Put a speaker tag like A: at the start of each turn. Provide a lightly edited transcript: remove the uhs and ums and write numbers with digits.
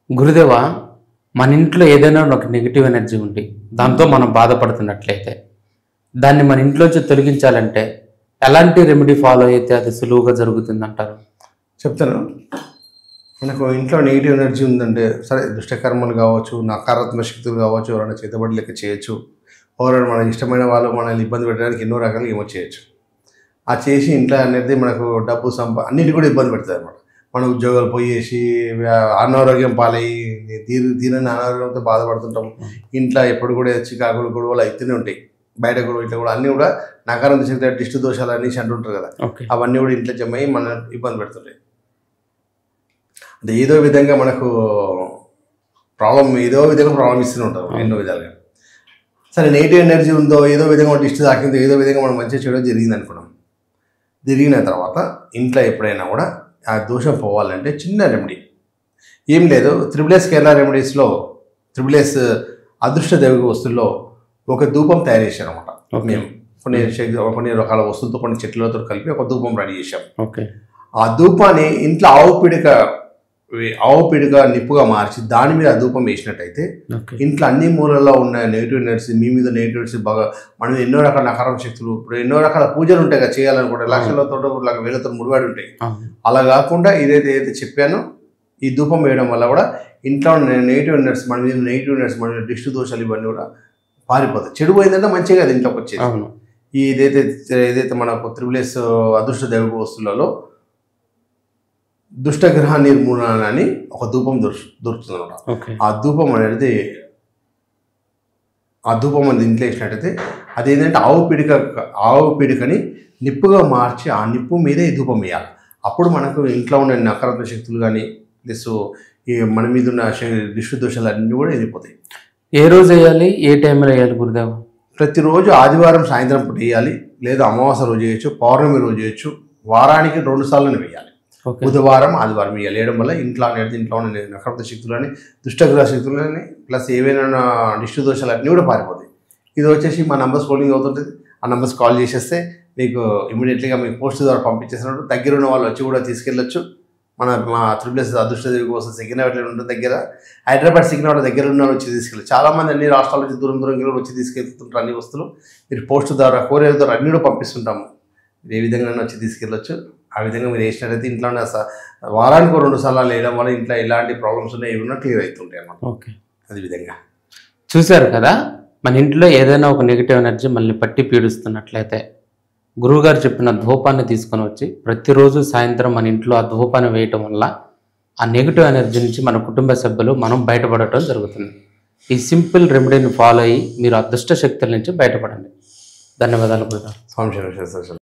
A: గురుదేవా, మన ఇంట్లో ఏదైనా ఒక నెగిటివ్ ఎనర్జీ ఉండి దాంతో మనం బాధపడుతున్నట్లయితే దాన్ని మన ఇంట్లోంచి తొలగించాలంటే ఎలాంటి రెమెడీ ఫాలో అయితే అది సులువుగా జరుగుతుందంటారు?
B: చెప్తాను. మనకు ఇంట్లో నెగిటివ్ ఎనర్జీ ఉందంటే సరే, దుష్టకర్మలు కావచ్చు, నకారాత్మక శక్తులు కావచ్చు, ఎవరైనా చేతబడి లెక్క చేయొచ్చు, ఎవరైనా మనకి ఇష్టమైన వాళ్ళు మనల్ని ఇబ్బంది పెట్టడానికి ఎన్నో రకాలుగా ఏమో చేయొచ్చు. ఆ చేసి ఇంట్లో అనేది మనకు డబ్బు అన్నిటి కూడా ఇబ్బంది పెడుతుంది అనమాట. మన ఉద్యోగాలు పోయేసి అనారోగ్యం పాలయ్యి తీరని అనారోగ్యంతో బాధపడుతుంటాం. ఇంట్లో ఎప్పుడు కూడా చికాకులు గొడవలు అవుతూనే ఉంటాయి. బయట గొడవ ఇట్లా కూడా అన్నీ కూడా నకారాత్మక శక్తి దిష్టి దోషాలు అనేసి అంటుంటారు కదా, అవన్నీ కూడా ఇంట్లో జమ అయ్యి మన ఇబ్బంది పెడుతుంటాయి. అంటే ఏదో విధంగా మనకు ప్రాబ్లం ఇస్తూనే ఉంటారు ఎన్నో విధాలుగా. సరే, నెగిటివ్ ఎనర్జీ ఉందో, ఏదో విధంగా దిష్టి తాకిందో, ఏదో విధంగా మనం మంచిగా చేయడం జరిగింది అనుకున్నాం. జరిగిన తర్వాత ఇంట్లో ఎప్పుడైనా కూడా ఆ దోషం పోవాలంటే చిన్న రెమెడీ ఏం లేదు. త్రిబుల్ కేరళ రెమెడీస్లో త్రిబుల్ అదృష్ట దైవిక వస్తువుల్లో ఒక ధూపం తయారు చేశాను అనమాట. మేము కొన్ని రకాల వస్తువులతో, కొన్ని చెట్లతో కలిపి ఒక ధూపం రెడీ చేశాం. ఆ ధూపాన్ని ఇంట్లో ఆవు పిడిక నిప్పుగా మార్చి దాని మీద ఆ ధూపం వేసినట్టయితే ఇంట్లో అన్ని మూలల్లో ఉన్న నెగిటివ్ ఎనర్జీ, మీ మీద నెగిటివ్ ఎనర్జీ బాగా, మనం ఎన్నో రకాల నకారం శక్తులు, ఇప్పుడు ఎన్నో రకాల పూజలు ఉంటాయి కదా చేయాలనుకుంటే, లక్షలతో వేలతో ముడివాడి ఉంటాయి. అలా కాకుండా ఏదైతే చెప్పానో ఈ ధూపం వేయడం వల్ల కూడా ఇంట్లో నెగిటివ్ ఎనర్జీ, మన మీద నెగిటివ్ ఎనర్జీ, మన దిష్టి దోషాలు ఇవన్నీ కూడా పారిపోతాయి. చెడు పోయిందంటే మంచిగా కదా ఇంట్లోకి వచ్చేది. ఏదైతే మన త్రిబుల్ అదృష్ట దైవిక వస్తువులలో దుష్టగ్రహ నిర్మూలన అని ఒక ధూపం దొరుకుతుంది అనమాట. ఆ ధూపం అనేది ఇంట్లో వేసినట్టయితే అదేంటంటే ఆవు పిడికని నిప్పుగా మార్చి ఆ నిప్పు మీదే ఈ ధూపం వేయాలి. అప్పుడు మనకు ఇంట్లో ఉన్న నకారాత్మక శక్తులు కానీ ఈ మన మీద ఉన్న దిష్టి దోషాలు అన్నీ కూడా వెళ్ళిపోతాయి.
A: ఏ రోజు వేయాలి, ఏ టైంలో వేయాలి గురుదేవ?
B: ప్రతిరోజు ఆదివారం సాయంత్రం పూట వేయాలి, లేదా అమావాస్య రోజు వేయచ్చు, పౌర్ణమి రోజు వేయచ్చు. వారానికి 2 సార్లు వేయాలి. బుధవారం, ఆదివారం వేయాలి. వేయడం వల్ల ఇంట్లో ఉన్న నకారాత్మక శక్తులని, దుష్టగ్రహ శక్తులని, ప్లస్ ఏవైనా దిష్టి దోషాలు అన్నీ కూడా పారిపోతాయి. ఇది వచ్చేసి మా నంబర్ స్క్రోలింగ్ అవుతుంటుంది. ఆ నంబర్స్ కాల్ చేసేస్తే మీకు ఇమీడియట్లీగా మీకు పోస్ట్ ద్వారా పంపించేసినట్టు దగ్గర ఉన్న వాళ్ళు వచ్చి కూడా తీసుకెళ్ళొచ్చు. మా త్రిబుల్ అదృష్ట దేవి కోసం సికింద్రాబాద్ ఉంటుంది దగ్గర, హైదరాబాద్ సికింద్రాబాద్ దగ్గర ఉన్న వచ్చి తీసుకెళ్ళి, చాలామంది అన్ని రాష్ట్రాల నుంచి దూరం వచ్చి తీసుకెళ్తుంటారు అన్ని వస్తువులు. మీరు పోస్ట్ ద్వారా, కొరియర్ ద్వారా అన్ని కూడా పంపిస్తుంటాము. మీరు ఏ విధంగా వచ్చి తీసుకెళ్ళొచ్చు. ఆ విధంగా మీరు వేసినట్టయితే ఇంట్లో వారానికి 2 సార్లు వేయడం వల్ల ఇంట్లో ఎలాంటి ప్రాబ్లమ్స్ ఉన్నాయి ఏమన్నా క్లియర్ అవుతుంటాయి అన్నమాట. అది విధంగా
A: చూశారు కదా, మన ఇంట్లో ఏదైనా ఒక నెగిటివ్ ఎనర్జీ మనల్ని పట్టి పీడిస్తున్నట్లయితే గురువుగారు చెప్పిన ధూపాన్ని తీసుకొని వచ్చి ప్రతిరోజు సాయంత్రం మన ఇంట్లో ఆ ధూపాన్ని వేయటం వల్ల ఆ నెగిటివ్ ఎనర్జీ నుంచి మన కుటుంబ సభ్యులు మనం బయటపడటం జరుగుతుంది. ఈ సింపుల్ రెమెడీని ఫాలో అయ్యి మీరు అదృష్ట శక్తుల నుంచి బయటపడండి. ధన్యవాదాలు గురుగారు.
B: స్వామి.